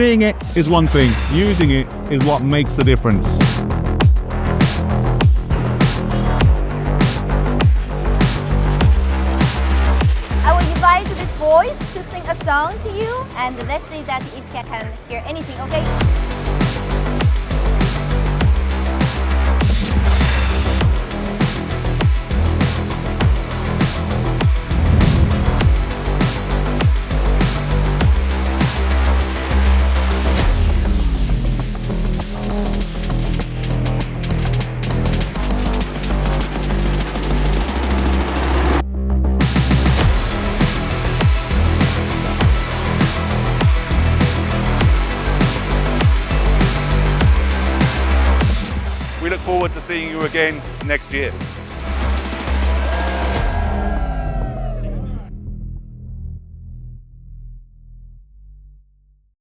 Seeing it is one thing, using it is what makes the difference. I will invite this voice to sing a song to you, and let's see that it can hear anything, okay? We look forward to seeing you again next year.